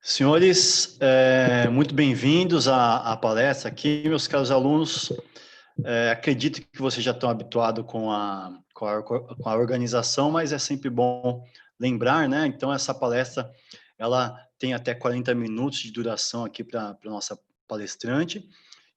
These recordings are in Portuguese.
Senhores, muito bem-vindos à palestra aqui, meus caros alunos. Acredito que vocês já estão habituados com a organização, mas é sempre bom lembrar, né? Então, essa palestra, ela tem até 40 minutos de duração aqui para a nossa palestrante.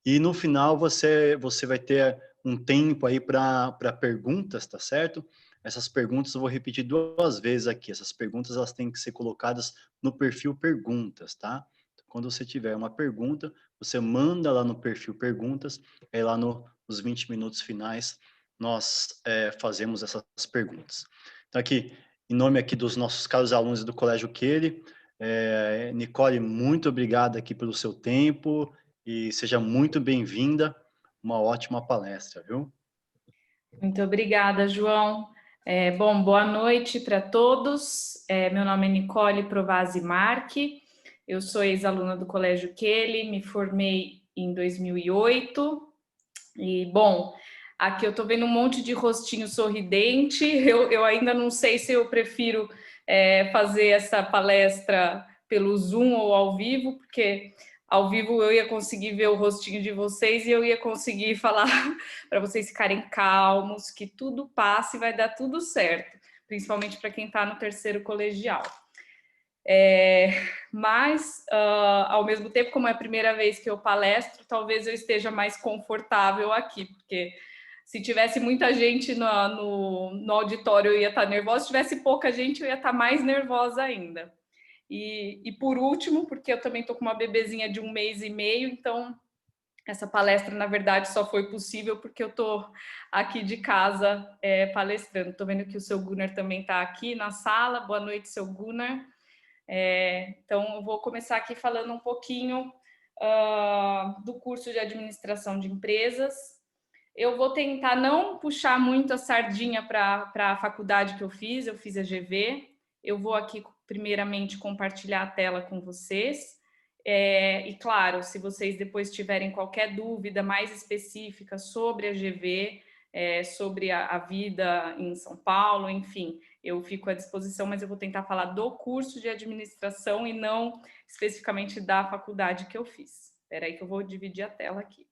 E no final, você vai ter um tempo aí para perguntas, tá certo? Essas perguntas eu vou repetir 2 vezes aqui. Essas perguntas elas têm que ser colocadas no perfil perguntas, tá? Então, quando você tiver uma pergunta, você manda lá no perfil perguntas, aí lá nos 20 minutos finais nós fazemos essas perguntas. Então aqui, em nome aqui dos nossos caros alunos do Colégio Query, Nicole, muito obrigado aqui pelo seu tempo e seja muito bem-vinda. Uma ótima palestra, viu? Muito obrigada, João. Bom, boa noite para todos. Meu nome é Nicole Provasi Marchi, eu sou ex-aluna do Colégio Query, me formei em 2008 e, bom, aqui eu estou vendo um monte de rostinho sorridente, eu ainda não sei se eu prefiro fazer essa palestra pelo Zoom ou ao vivo, porque ao vivo eu ia conseguir ver o rostinho de vocês e eu ia conseguir falar para vocês ficarem calmos, que tudo passa e vai dar tudo certo, principalmente para quem está no terceiro colegial. Mas, ao mesmo tempo, como é a primeira vez que eu palestro, talvez eu esteja mais confortável aqui, porque se tivesse muita gente no auditório eu ia estar nervosa, se tivesse pouca gente eu ia estar mais nervosa ainda. E por último, porque eu também estou com uma bebezinha de 1 mês e meio, então essa palestra, na verdade, só foi possível porque eu estou aqui de casa palestrando. Estou vendo que o seu Gunnar também está aqui na sala. Boa noite, seu Gunnar. Então, eu vou começar aqui falando um pouquinho do curso de Administração de Empresas. Eu vou tentar não puxar muito a sardinha para a faculdade que eu fiz a GV. Eu vou aqui, primeiramente, compartilhar a tela com vocês. E, claro, se vocês depois tiverem qualquer dúvida mais específica sobre a GV, sobre a vida em São Paulo, enfim, eu fico à disposição, mas eu vou tentar falar do curso de administração e não especificamente da faculdade que eu fiz. Espera aí que eu vou dividir a tela aqui.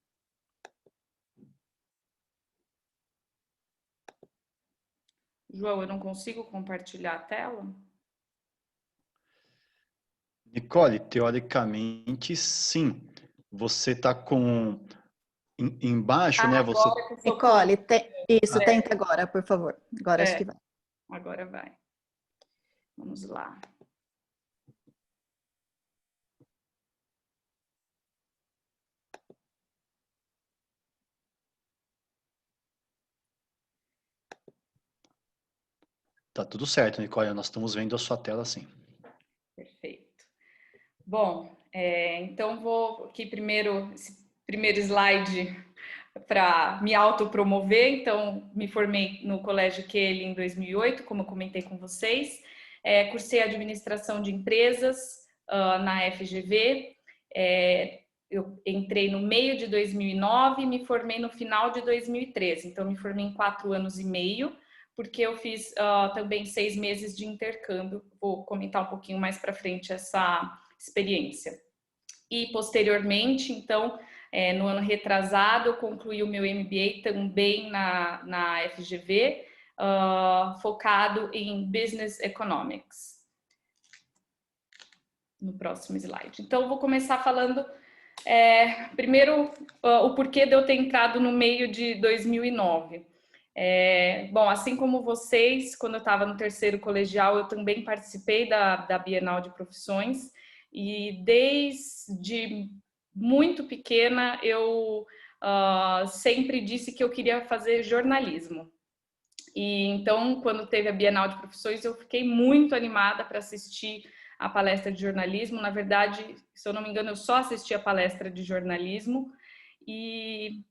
João, eu não consigo compartilhar a tela? Nicole, teoricamente, sim. Você está com embaixo, né? Você... Agora que eu tô Nicole, isso, tenta agora, por favor. Agora acho que vai. Agora vai. Vamos lá. Tá tudo certo, Nicole. Nós estamos vendo a sua tela, sim. Perfeito. Bom, então vou aqui esse primeiro slide para me autopromover. Então, me formei no Colégio Query em 2008, como eu comentei com vocês. Cursei Administração de Empresas na FGV. Eu entrei no meio de 2009 e me formei no final de 2013. Então, me formei em 4 anos e meio, porque eu fiz também 6 meses de intercâmbio. Vou comentar um pouquinho mais para frente essa experiência. E posteriormente, então, no ano retrasado, eu concluí o meu MBA também na FGV, focado em Business Economics. No próximo slide. Então, eu vou começar falando primeiro o porquê de eu ter entrado no meio de 2009. Bom, assim como vocês, quando eu estava no terceiro colegial, eu também participei da Bienal de Profissões e desde muito pequena eu sempre disse que eu queria fazer jornalismo. E então, quando teve a Bienal de Profissões, eu fiquei muito animada para assistir a palestra de jornalismo. Na verdade, se eu não me engano, eu só assisti a palestra de jornalismo e,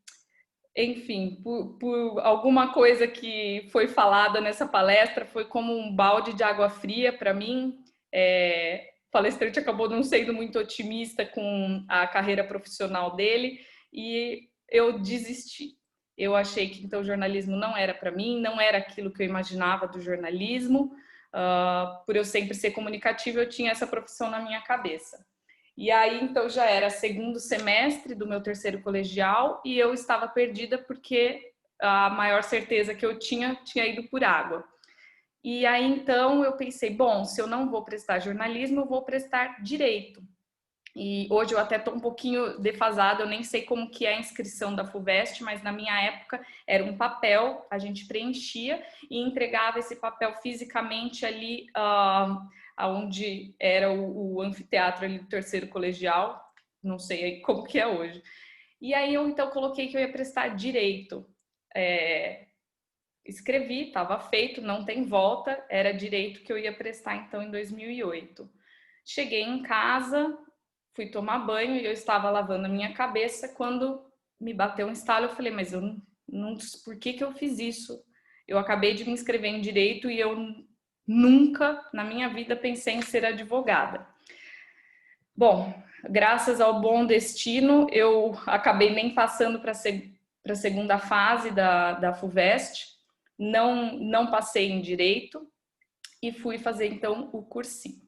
enfim, por alguma coisa que foi falada nessa palestra, foi como um balde de água fria para mim. O palestrante acabou não sendo muito otimista com a carreira profissional dele e eu desisti. Eu achei que então o jornalismo não era para mim, não era aquilo que eu imaginava do jornalismo. por eu sempre ser comunicativa, eu tinha essa profissão na minha cabeça. E aí, então, já era segundo semestre do meu terceiro colegial e eu estava perdida porque a maior certeza que eu tinha ido por água. E aí, então, eu pensei, bom, se eu não vou prestar jornalismo, eu vou prestar direito. E hoje eu até estou um pouquinho defasada, eu nem sei como que é a inscrição da FUVEST, mas na minha época era um papel, a gente preenchia e entregava esse papel fisicamente ali onde era o anfiteatro ali do terceiro colegial, não sei aí como que é hoje. E aí eu então coloquei que eu ia prestar direito. Escrevi, estava feito, não tem volta, era direito que eu ia prestar então em 2008. Cheguei em casa, fui tomar banho e eu estava lavando a minha cabeça quando me bateu um estalo. Eu falei, mas eu não por que eu fiz isso? Eu acabei de me inscrever em direito e eu nunca na minha vida pensei em ser advogada. Bom, graças ao bom destino, eu acabei nem passando para a segunda fase da FUVEST, não passei em direito e fui fazer então o cursinho.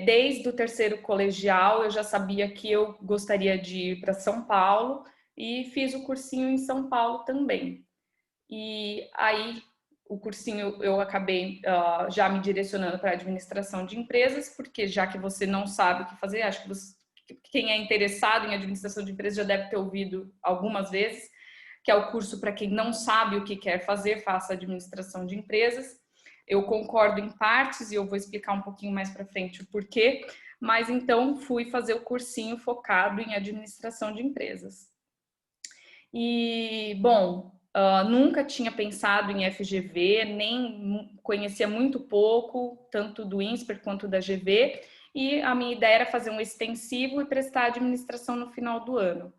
Desde o terceiro colegial eu já sabia que eu gostaria de ir para São Paulo e fiz o cursinho em São Paulo também. E aí o cursinho eu acabei já me direcionando para administração de empresas, porque já que você não sabe o que fazer, acho que quem é interessado em administração de empresas já deve ter ouvido algumas vezes, que é o curso para quem não sabe o que quer fazer, faça administração de empresas. Eu concordo em partes e eu vou explicar um pouquinho mais para frente o porquê, mas então fui fazer o cursinho focado em administração de empresas. E, bom, nunca tinha pensado em FGV, nem conhecia muito pouco, tanto do INSPER quanto da GV, e a minha ideia era fazer um extensivo e prestar administração no final do ano.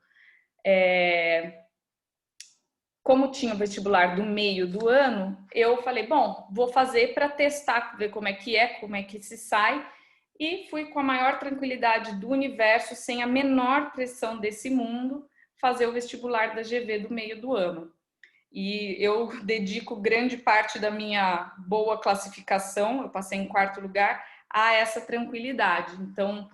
Como tinha o vestibular do meio do ano, eu falei, bom, vou fazer para testar, ver como é que se sai, e fui com a maior tranquilidade do universo, sem a menor pressão desse mundo, fazer o vestibular da GV do meio do ano. E eu dedico grande parte da minha boa classificação, eu passei em 4º lugar, a essa tranquilidade. Então,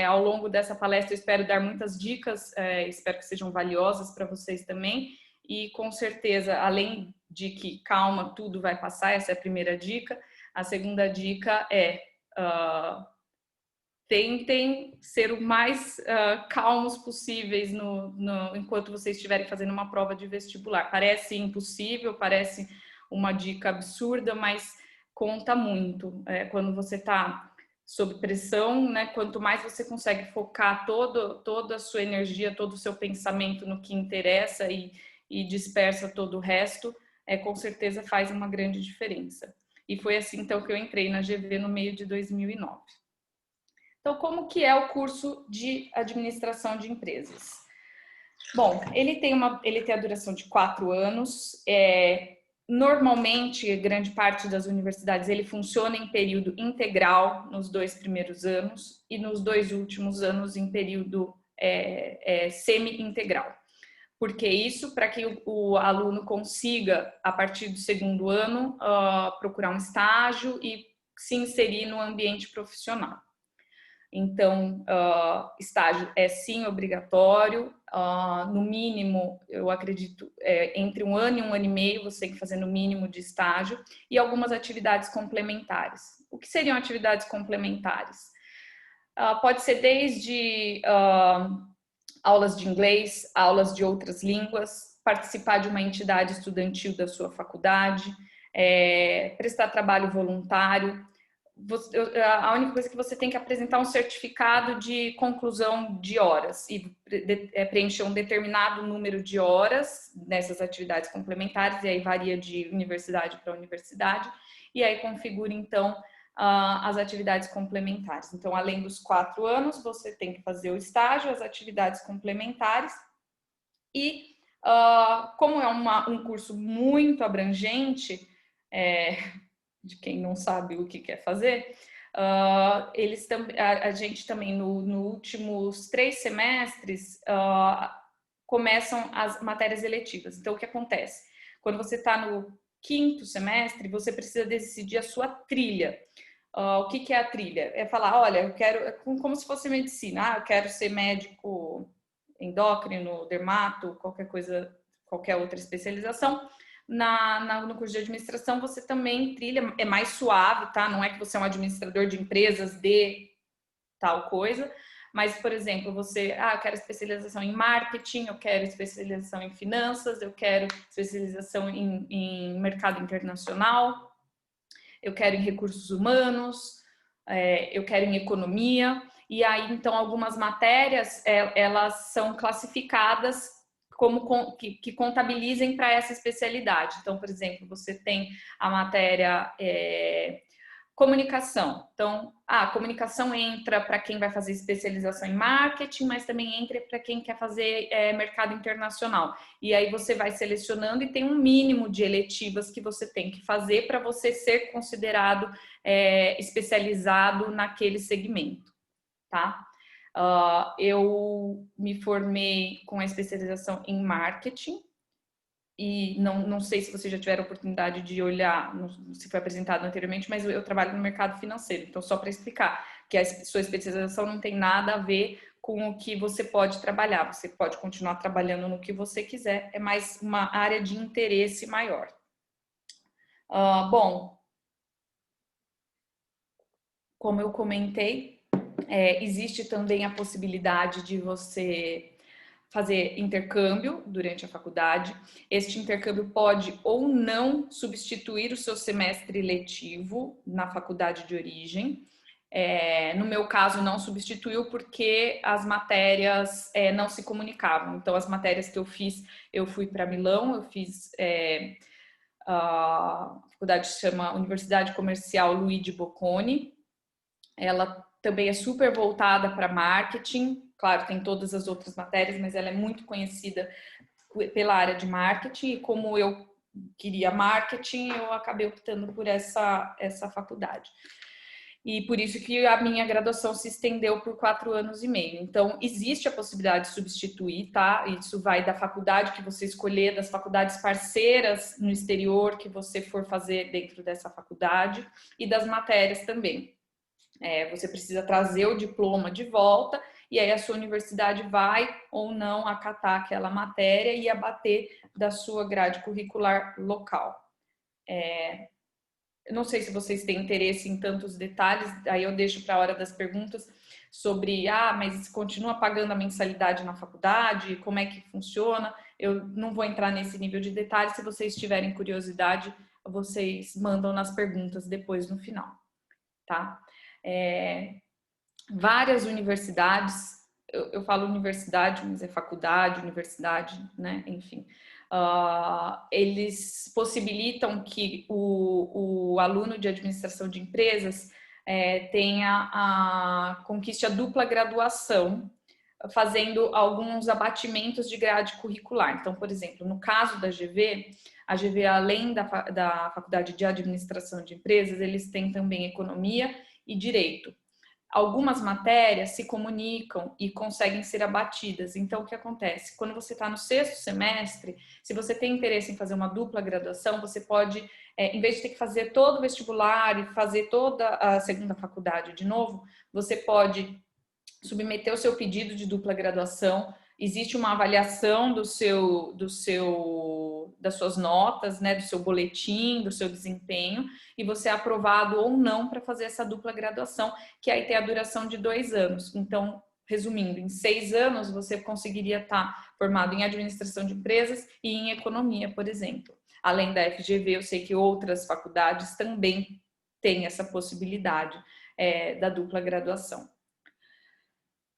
ao longo dessa palestra, eu espero dar muitas dicas, espero que sejam valiosas para vocês também. E com certeza, além de que calma, tudo vai passar, essa é a primeira dica. A segunda dica é tentem ser o mais calmos possíveis enquanto vocês estiverem fazendo uma prova de vestibular. Parece impossível, parece uma dica absurda, mas conta muito. Quando você está sob pressão, né? Quanto mais você consegue focar toda a sua energia, todo o seu pensamento no que interessa e dispersa todo o resto, com certeza faz uma grande diferença. E foi assim, então, que eu entrei na GV no meio de 2009. Então, como que é o curso de administração de empresas? Bom, ele tem a duração de 4 anos. Normalmente, grande parte das universidades, ele funciona em período integral nos 2 primeiros anos e nos 2 últimos anos em período semi-integral. Por que isso? Para que o aluno consiga, a partir do 2º ano, procurar um estágio e se inserir no ambiente profissional. Então, estágio é sim obrigatório, no mínimo, eu acredito, entre 1 ano e 1 ano e meio, você tem que fazer no mínimo de estágio, e algumas atividades complementares. O que seriam atividades complementares? Pode ser desde aulas de inglês, aulas de outras línguas, participar de uma entidade estudantil da sua faculdade, prestar trabalho voluntário. A única coisa é que você tem que apresentar um certificado de conclusão de horas e preencher um determinado número de horas nessas atividades complementares, e aí varia de universidade para universidade, e aí configura então as atividades complementares. Então, além dos 4 anos, você tem que fazer o estágio, as atividades complementares, e como é um curso muito abrangente, de quem não sabe o que quer fazer, a gente também nos últimos 3 semestres começam as matérias eletivas. Então, o que acontece? Quando você está quinto semestre, você precisa decidir a sua trilha. O que é a trilha? É falar, olha, eu quero, como se fosse medicina, eu quero ser médico endócrino, dermato, qualquer coisa, qualquer outra especialização. No curso de administração, você também trilha, é mais suave, tá? Não é que você é um administrador de empresas de tal coisa, mas, por exemplo, você, eu quero especialização em marketing, eu quero especialização em finanças, eu quero especialização em mercado internacional, eu quero em recursos humanos, eu quero em economia, e aí, então, algumas matérias, elas são classificadas como que contabilizem para essa especialidade. Então, por exemplo, você tem a matéria comunicação. Então, a comunicação entra para quem vai fazer especialização em marketing, mas também entra para quem quer fazer mercado internacional. E aí você vai selecionando e tem um mínimo de eletivas que você tem que fazer para você ser considerado especializado naquele segmento, tá? Eu me formei com a especialização em marketing, e não sei se vocês já tiveram a oportunidade de olhar, se foi apresentado anteriormente, mas eu trabalho no mercado financeiro, então só para explicar que a sua especialização não tem nada a ver com o que você pode trabalhar, você pode continuar trabalhando no que você quiser, é mais uma área de interesse maior. Bom, como eu comentei, existe também a possibilidade de você fazer intercâmbio durante a faculdade. Este intercâmbio pode ou não substituir o seu semestre letivo na faculdade de origem. No meu caso, não substituiu porque as matérias não se comunicavam. Então, as matérias que eu fiz, eu fui para Milão, eu fiz a faculdade se chama Universidade Comercial Luigi Bocconi. Ela também é super voltada para marketing. Claro, tem todas as outras matérias, mas ela é muito conhecida pela área de marketing. E como eu queria marketing, eu acabei optando por essa faculdade. E por isso que a minha graduação se estendeu por 4 anos e meio. Então, existe a possibilidade de substituir, tá? Isso vai da faculdade que você escolher, das faculdades parceiras no exterior que você for fazer dentro dessa faculdade e das matérias também. Você precisa trazer o diploma de volta e aí a sua universidade vai ou não acatar aquela matéria e abater da sua grade curricular local. Eu não sei se vocês têm interesse em tantos detalhes, aí eu deixo para a hora das perguntas sobre, mas continua pagando a mensalidade na faculdade, como é que funciona? Eu não vou entrar nesse nível de detalhes, se vocês tiverem curiosidade, vocês mandam nas perguntas depois no final, tá? Várias universidades, eu falo universidade, mas é faculdade, universidade, né? Enfim, eles possibilitam que o aluno de administração de empresas conquiste a dupla graduação, fazendo alguns abatimentos de grade curricular. Então, por exemplo, no caso da GV, a GV, além da Faculdade de Administração de Empresas, eles têm também Economia e Direito. Algumas matérias se comunicam e conseguem ser abatidas. Então, o que acontece? Quando você está no 6º semestre, se você tem interesse em fazer uma dupla graduação, você pode, em vez de ter que fazer todo o vestibular e fazer toda a segunda faculdade de novo, você pode submeter o seu pedido de dupla graduação. Existe uma avaliação das suas notas, né, do seu boletim, do seu desempenho, e você é aprovado ou não para fazer essa dupla graduação, que aí tem a duração de 2 anos. Então, resumindo, em 6 anos você conseguiria estar formado em administração de empresas e em economia, por exemplo. Além da FGV, eu sei que outras faculdades também têm essa possibilidade da dupla graduação.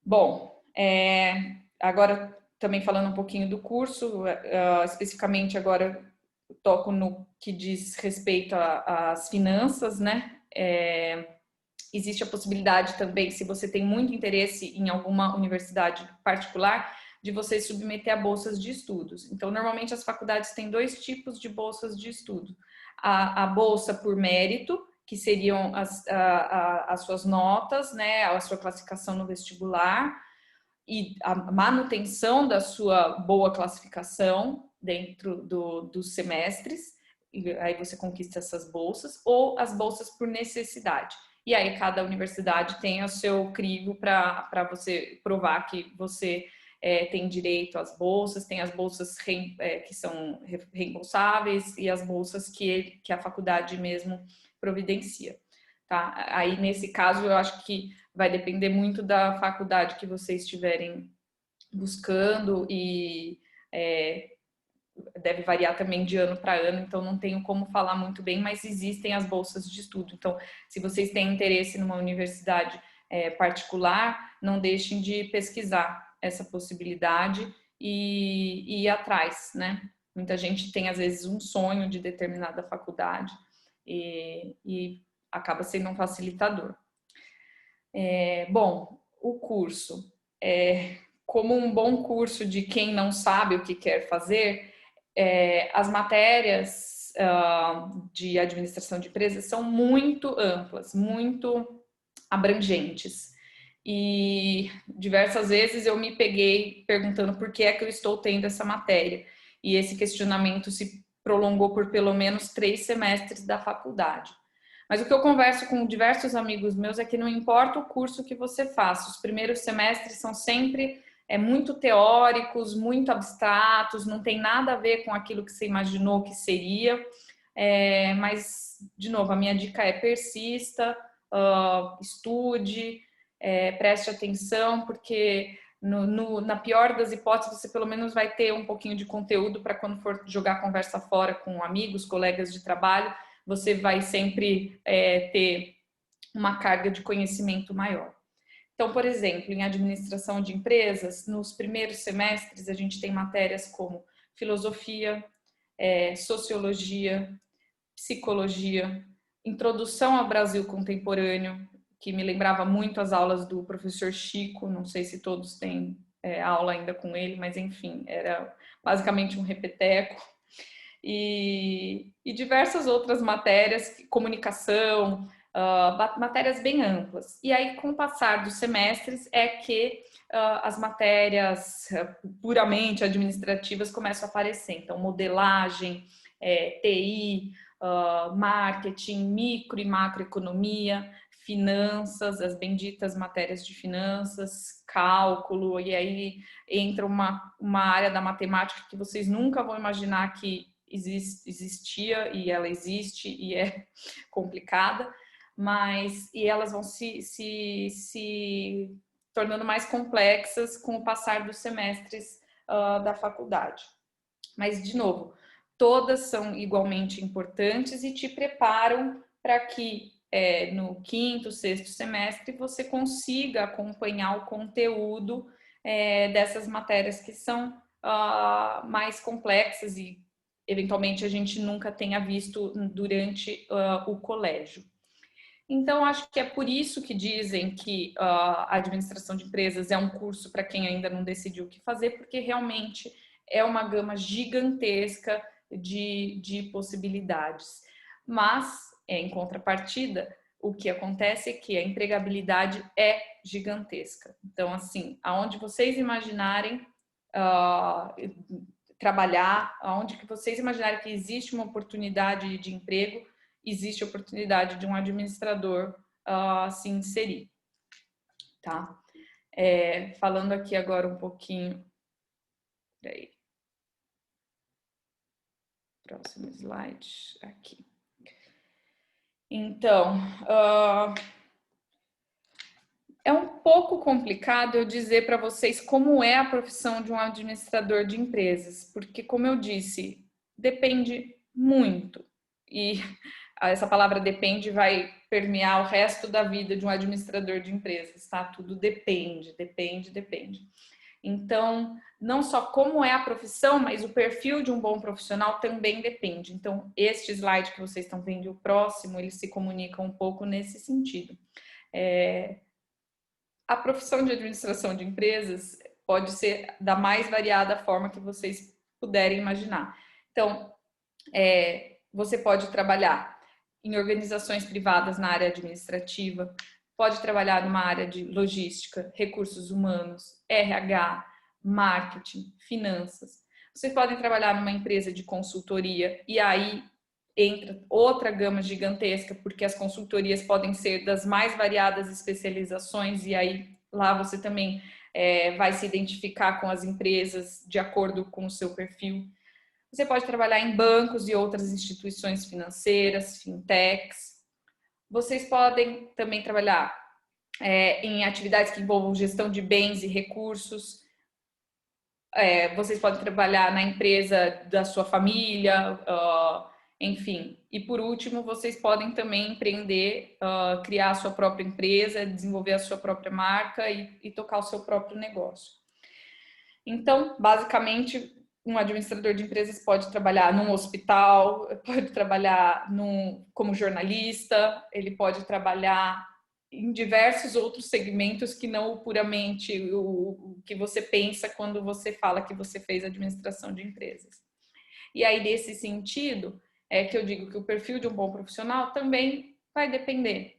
Bom, agora também falando um pouquinho do curso, especificamente agora eu toco no que diz respeito às finanças, né? Existe a possibilidade também, se você tem muito interesse em alguma universidade particular, de você submeter a bolsas de estudos. Então, normalmente as faculdades têm 2 tipos de bolsas de estudo. A bolsa por mérito, que seriam as suas notas, né, a sua classificação no vestibular e a manutenção da sua boa classificação dentro dos semestres. e aí você conquista essas bolsas, ou as bolsas por necessidade. E aí cada universidade tem o seu crivo para você provar que você tem direito às bolsas, tem as bolsas que são reembolsáveis e as bolsas que a faculdade mesmo providencia. Tá? Aí, nesse caso, eu acho que vai depender muito da faculdade que vocês estiverem buscando e deve variar também de ano para ano, então não tenho como falar muito bem, mas existem as bolsas de estudo. Então, se vocês têm interesse numa universidade particular, não deixem de pesquisar essa possibilidade e ir atrás, né? Muita gente tem, às vezes, um sonho de determinada faculdade e acaba sendo um facilitador. Bom, o curso. Como um bom curso de quem não sabe o que quer fazer, as matérias de administração de empresas são muito amplas, muito abrangentes. E diversas vezes eu me peguei perguntando por que é que eu estou tendo essa matéria. E esse questionamento se prolongou por pelo menos 3 semestres da faculdade. Mas o que eu converso com diversos amigos meus é que não importa o curso que você faça, os primeiros semestres são sempre muito teóricos, muito abstratos, não tem nada a ver com aquilo que você imaginou que seria. Mas, de novo, a minha dica é persista, estude, preste atenção, porque na pior das hipóteses você pelo menos vai ter um pouquinho de conteúdo para quando for jogar conversa fora com amigos, colegas de trabalho, você vai sempre ter uma carga de conhecimento maior. Então, por exemplo, em administração de empresas, nos primeiros semestres a gente tem matérias como filosofia, sociologia, psicologia, introdução ao Brasil contemporâneo, que me lembrava muito as aulas do professor Chico, não sei se todos têm aula ainda com ele, mas enfim, era basicamente um repeteco. E diversas outras matérias, comunicação, matérias bem amplas. E aí, com o passar dos semestres, é que as matérias puramente administrativas começam a aparecer. Então, modelagem, TI, marketing, micro e macroeconomia, finanças, as benditas matérias de finanças, cálculo, e aí entra uma área da matemática que vocês nunca vão imaginar que existia, e ela existe e é complicada, e elas vão se tornando mais complexas com o passar dos semestres da faculdade. Mas, de novo, todas são igualmente importantes e te preparam para que no 5º, 6º semestre você consiga acompanhar o conteúdo dessas matérias que são mais complexas e eventualmente a gente nunca tenha visto durante o colégio. Então, acho que é por isso que dizem que a administração de empresas é um curso para quem ainda não decidiu o que fazer, porque realmente é uma gama gigantesca de possibilidades. Mas, em contrapartida, o que acontece é que a empregabilidade é gigantesca. Então, assim, aonde vocês imaginarem trabalhar, aonde que vocês imaginarem que existe uma oportunidade de emprego, existe a oportunidade de um administrador se inserir, tá? Falando aqui agora um pouquinho... Peraí. Próximo slide, aqui. Então, é um pouco complicado eu dizer para vocês como é a profissão de um administrador de empresas, porque, como eu disse, depende muito. E essa palavra depende vai permear o resto da vida de um administrador de empresas, tá? Tudo depende, depende, depende. Então, não só como é a profissão, mas o perfil de um bom profissional também depende. Então, este slide que vocês estão vendo e o próximo, eles se comunicam um pouco nesse sentido. A profissão de administração de empresas pode ser da mais variada forma que vocês puderem imaginar. Então, você pode trabalhar em organizações privadas na área administrativa, pode trabalhar numa área de logística, recursos humanos, RH, marketing, finanças. Vocês podem trabalhar numa empresa de consultoria e aí entra outra gama gigantesca, porque as consultorias podem ser das mais variadas especializações, e aí lá você também vai se identificar com as empresas de acordo com o seu perfil. Você pode trabalhar em bancos e outras instituições financeiras, fintechs. Vocês podem também trabalhar em atividades que envolvam gestão de bens e recursos. Vocês podem trabalhar na empresa da sua família, enfim. E por último, vocês podem também empreender, criar a sua própria empresa, desenvolver a sua própria marca e tocar o seu próprio negócio. Então, basicamente, um administrador de empresas pode trabalhar num hospital, pode trabalhar como jornalista, ele pode trabalhar em diversos outros segmentos que não puramente o que você pensa quando você fala que você fez administração de empresas. E aí, nesse sentido, é que eu digo que o perfil de um bom profissional também vai depender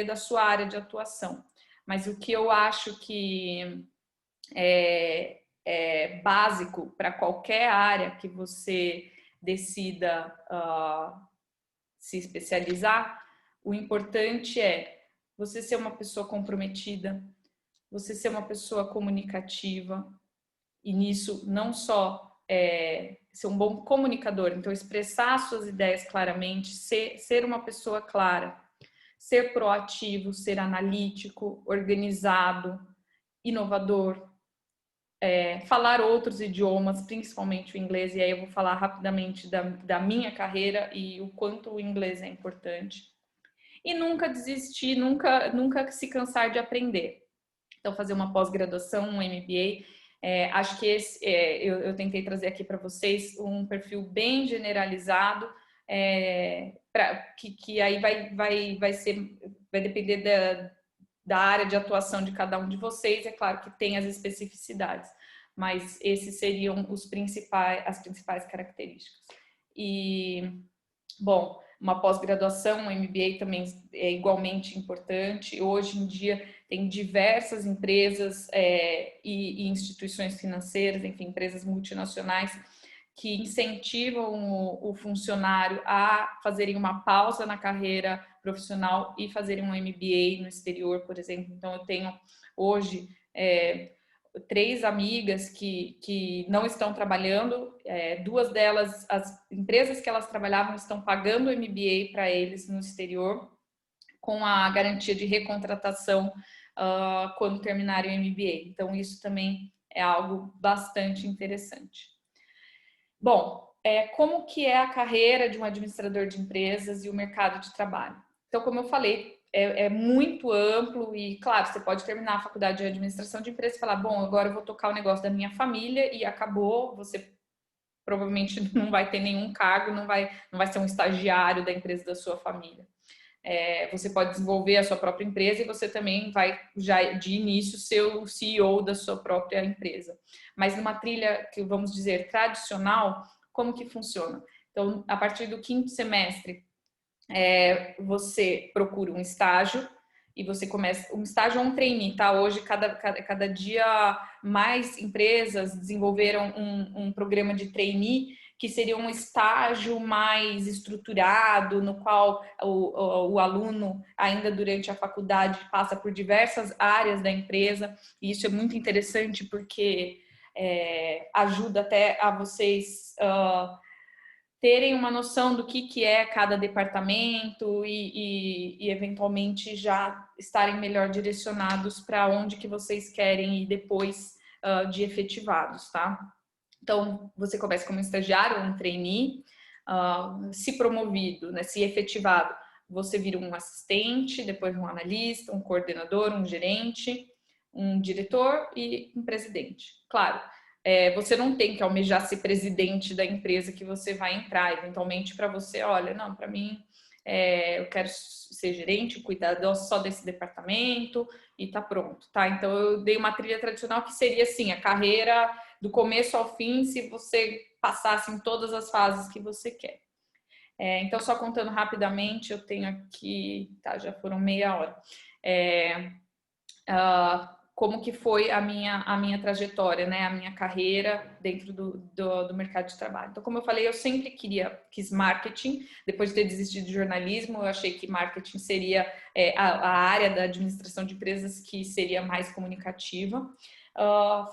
da sua área de atuação. Mas o que eu acho que é básico para qualquer área que você decida se especializar, o importante é você ser uma pessoa comprometida, você ser uma pessoa comunicativa, e nisso não só ser um bom comunicador, então expressar suas ideias claramente, ser uma pessoa clara, ser proativo, ser analítico, organizado, inovador, falar outros idiomas, principalmente o inglês, e aí eu vou falar rapidamente da minha carreira e o quanto o inglês é importante. E nunca desistir, nunca se cansar de aprender. Então, fazer uma pós-graduação, um MBA, acho que eu tentei trazer aqui para vocês um perfil bem generalizado, que aí vai depender da área de atuação de cada um de vocês. É claro que tem as especificidades, mas esses seriam as principais características. E, bom, uma pós-graduação, um MBA também é igualmente importante. Hoje em dia tem diversas empresas e instituições financeiras, enfim, empresas multinacionais que incentivam o funcionário a fazerem uma pausa na carreira profissional e fazerem um MBA no exterior, por exemplo. Então, eu tenho hoje 3 amigas que não estão trabalhando, 2 delas, as empresas que elas trabalhavam estão pagando o MBA para eles no exterior, com a garantia de recontratação quando terminarem o MBA. Então, isso também é algo bastante interessante. Bom, como que é a carreira de um administrador de empresas e o mercado de trabalho? Então, como eu falei, é muito amplo e, claro, você pode terminar a faculdade de administração de empresas e falar, bom, agora eu vou tocar o negócio da minha família e acabou. Você provavelmente não vai ter nenhum cargo, não vai ser um estagiário da empresa da sua família. Você pode desenvolver a sua própria empresa e você também vai, já de início, ser o CEO da sua própria empresa. Mas numa trilha que, vamos dizer, tradicional, como que funciona? Então, a partir do 5º semestre, você procura um estágio e você começa... Um estágio é um trainee, tá? Hoje, cada dia mais empresas desenvolveram um programa de trainee, que seria um estágio mais estruturado, no qual o aluno, ainda durante a faculdade, passa por diversas áreas da empresa. E isso é muito interessante porque ajuda até a vocês terem uma noção do que é cada departamento e eventualmente já estarem melhor direcionados para onde que vocês querem ir depois de efetivados, tá? Então, você começa como estagiário, um trainee, se promovido, né, se efetivado, você vira um assistente, depois um analista, um coordenador, um gerente, um diretor e um presidente. Claro, você não tem que almejar ser presidente da empresa que você vai entrar. Eventualmente, para você, olha, não, para mim, eu quero ser gerente, cuidar só desse departamento e tá pronto, tá? Então, eu dei uma trilha tradicional que seria assim, a carreira do começo ao fim, se você passasse em todas as fases que você quer. Então, só contando rapidamente, eu tenho aqui, tá, já foram meia hora. como que foi a minha trajetória, né? A minha carreira dentro do mercado de trabalho. Então, como eu falei, eu sempre quis marketing. Depois de ter desistido de jornalismo, eu achei que marketing seria a área da administração de empresas que seria mais comunicativa.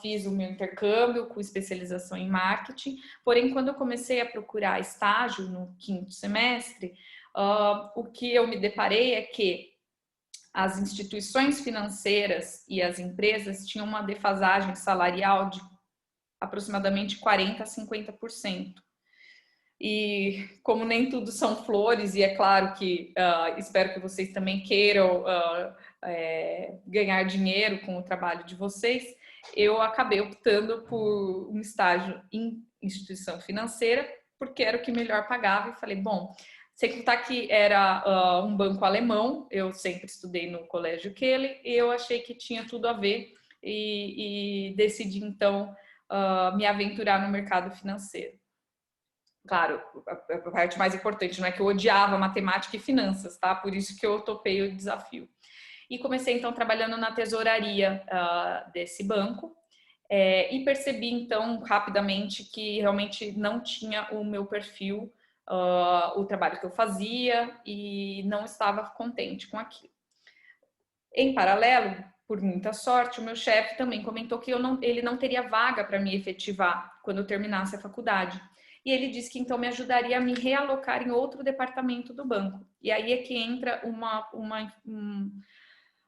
Fiz o meu intercâmbio com especialização em marketing. Porém, quando eu comecei a procurar estágio no 5º semestre, o que eu me deparei é que as instituições financeiras e as empresas tinham uma defasagem salarial de aproximadamente 40% a 50%. E como nem tudo são flores, e é claro que espero que vocês também queiram ganhar dinheiro com o trabalho de vocês, eu acabei optando por um estágio em instituição financeira, porque era o que melhor pagava, e falei, bom, sem contar que era um banco alemão, eu sempre estudei no Colégio Kehle, e eu achei que tinha tudo a ver, e decidi então me aventurar no mercado financeiro. Claro, a parte mais importante não é que eu odiava matemática e finanças, tá? Por isso que eu topei o desafio. E comecei então trabalhando na tesouraria desse banco, e percebi então rapidamente que realmente não tinha o meu perfil, o trabalho que eu fazia, e não estava contente com aquilo. Em paralelo, por muita sorte, o meu chefe também comentou que ele não teria vaga para me efetivar quando eu terminasse a faculdade. E ele disse que então me ajudaria a me realocar em outro departamento do banco. E aí é que entra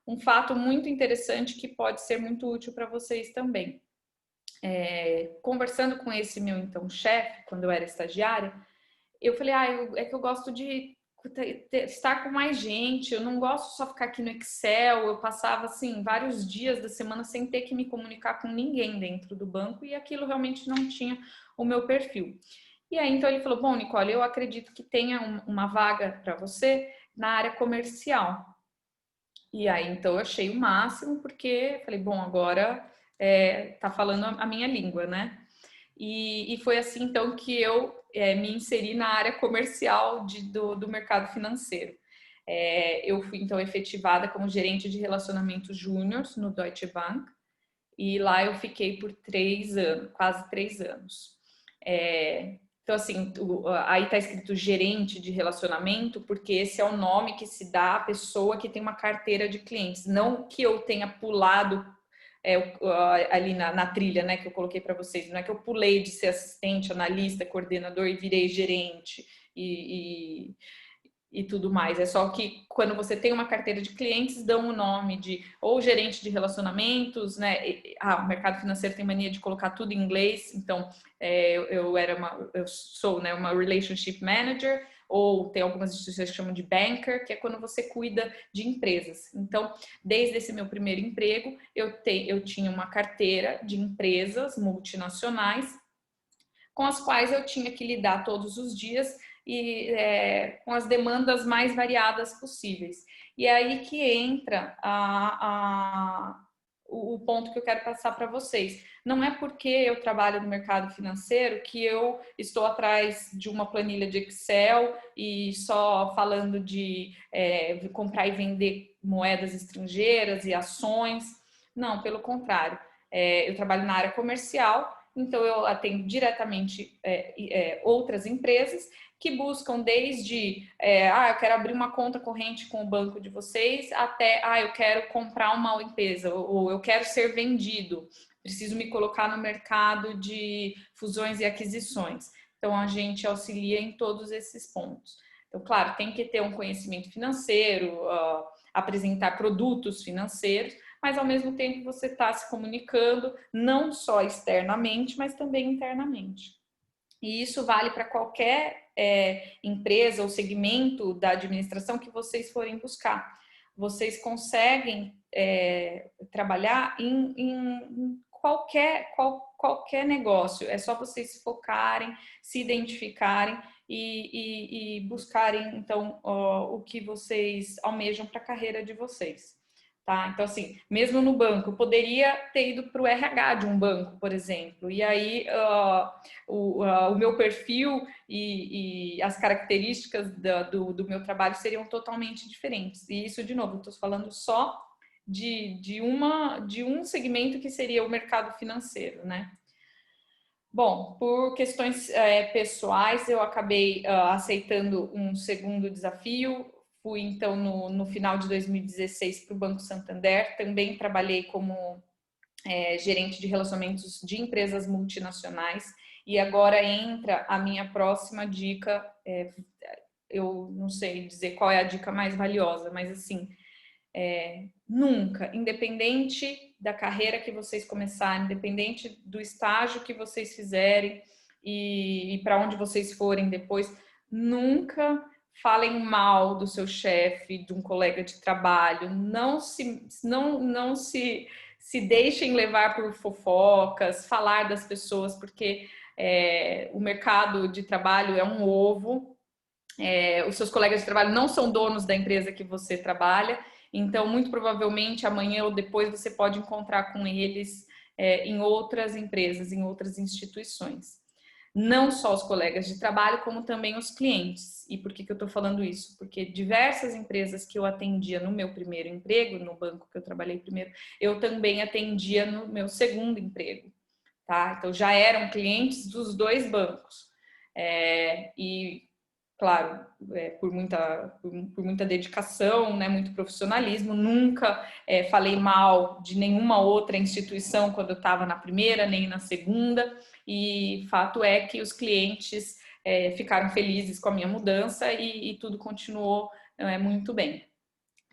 um fato muito interessante que pode ser muito útil para vocês também. Conversando com esse meu então chefe, quando eu era estagiária, eu falei, é que eu gosto de estar com mais gente, eu não gosto só ficar aqui no Excel. Eu passava assim vários dias da semana sem ter que me comunicar com ninguém dentro do banco, e aquilo realmente não tinha o meu perfil. E aí então ele falou, bom, Nicole, eu acredito que tenha uma vaga para você na área comercial. E aí então eu achei o máximo, porque falei, bom, agora tá falando a minha língua, né? E foi assim então que eu me inseri na área comercial do mercado financeiro. Eu fui então efetivada como gerente de relacionamento júnior no Deutsche Bank, e lá eu fiquei por 3 anos, quase 3 anos. Então, assim, aí tá escrito gerente de relacionamento, porque esse é o nome que se dá à pessoa que tem uma carteira de clientes. Não que eu tenha pulado ali na trilha, né, que eu coloquei para vocês. Não é que eu pulei de ser assistente, analista, coordenador e virei gerente e tudo mais. É só que quando você tem uma carteira de clientes, dão o nome de ou gerente de relacionamentos, né? O mercado financeiro tem mania de colocar tudo em inglês. Então, eu sou, né, uma relationship manager, ou tem algumas instituições que chamam de banker, que é quando você cuida de empresas. Então, desde esse meu primeiro emprego, eu tinha uma carteira de empresas multinacionais com as quais eu tinha que lidar todos os dias, e com as demandas mais variadas possíveis. E é aí que entra o ponto que eu quero passar para vocês. Não é porque eu trabalho no mercado financeiro que eu estou atrás de uma planilha de Excel e só falando de comprar e vender moedas estrangeiras e ações. Não, pelo contrário. Eu trabalho na área comercial, então eu atendo diretamente outras empresas que buscam desde eu quero abrir uma conta corrente com o banco de vocês, até eu quero comprar uma empresa, ou eu quero ser vendido, preciso me colocar no mercado de fusões e aquisições. Então a gente auxilia em todos esses pontos. Então, claro, tem que ter um conhecimento financeiro, apresentar produtos financeiros, mas ao mesmo tempo você está se comunicando não só externamente, mas também internamente. E isso vale para qualquer empresa ou segmento da administração que vocês forem buscar. Vocês conseguem trabalhar em qualquer negócio. É só vocês focarem, se identificarem e buscarem, então, o que vocês almejam para a carreira de vocês. Tá? Então, assim, mesmo no banco, eu poderia ter ido para o RH de um banco, por exemplo, e aí o meu perfil e as características do meu trabalho seriam totalmente diferentes. E isso, de novo, eu estou falando só de um segmento que seria o mercado financeiro, né? Bom, por questões pessoais, eu acabei aceitando um segundo desafio. Fui, então, no final de 2016 para o Banco Santander. Também trabalhei como gerente de relacionamentos de empresas multinacionais. E agora entra a minha próxima dica. Eu não sei dizer qual é a dica mais valiosa, mas assim, nunca, independente da carreira que vocês começarem, independente do estágio que vocês fizerem e para onde vocês forem depois, nunca falem mal do seu chefe, de um colega de trabalho, não se deixem levar por fofocas, falar das pessoas, porque o mercado de trabalho é um ovo. Os seus colegas de trabalho não são donos da empresa que você trabalha, então muito provavelmente amanhã ou depois você pode encontrar com eles em outras empresas, em outras instituições. Não só os colegas de trabalho, como também os clientes. E por que eu estou falando isso? Porque diversas empresas que eu atendia no meu primeiro emprego, no banco que eu trabalhei primeiro, eu também atendia no meu segundo emprego, tá? Então já eram clientes dos dois bancos. E claro, por muita dedicação, né, muito profissionalismo, nunca falei mal de nenhuma outra instituição quando eu estava na primeira, nem na segunda, e fato é que os clientes ficaram felizes com a minha mudança e tudo continuou muito bem.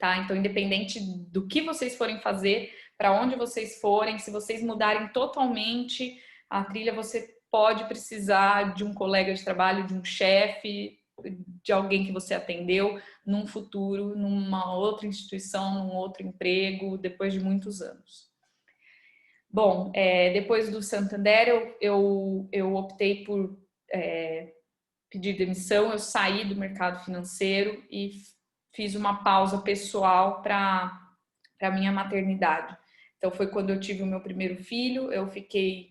Tá? Então, independente do que vocês forem fazer, para onde vocês forem, se vocês mudarem totalmente a trilha, você pode precisar de um colega de trabalho, de um chefe, de alguém que você atendeu num futuro, numa outra instituição, num outro emprego, depois de muitos anos. Bom, depois do Santander, eu optei por pedir demissão, eu saí do mercado financeiro e fiz uma pausa pessoal para a minha maternidade. Então, foi quando eu tive o meu primeiro filho, eu fiquei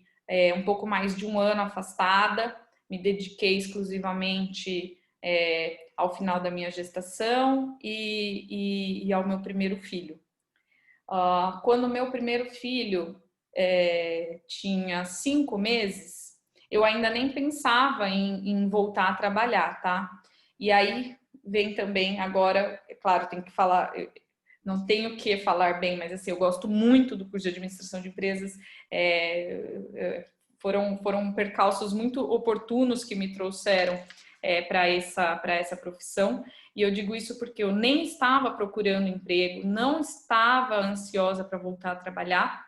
um pouco mais de um ano afastada, me dediquei exclusivamente ao final da minha gestação e ao meu primeiro filho. Quando o meu primeiro filho tinha 5 meses, eu ainda nem pensava em voltar a trabalhar, tá? E aí vem também agora, é claro, tem que falar, não tenho que falar bem, mas assim, eu gosto muito do curso de administração de empresas. Foram percalços muito oportunos que me trouxeram para essa profissão. E eu digo isso porque eu nem estava procurando emprego, não estava ansiosa para voltar a trabalhar.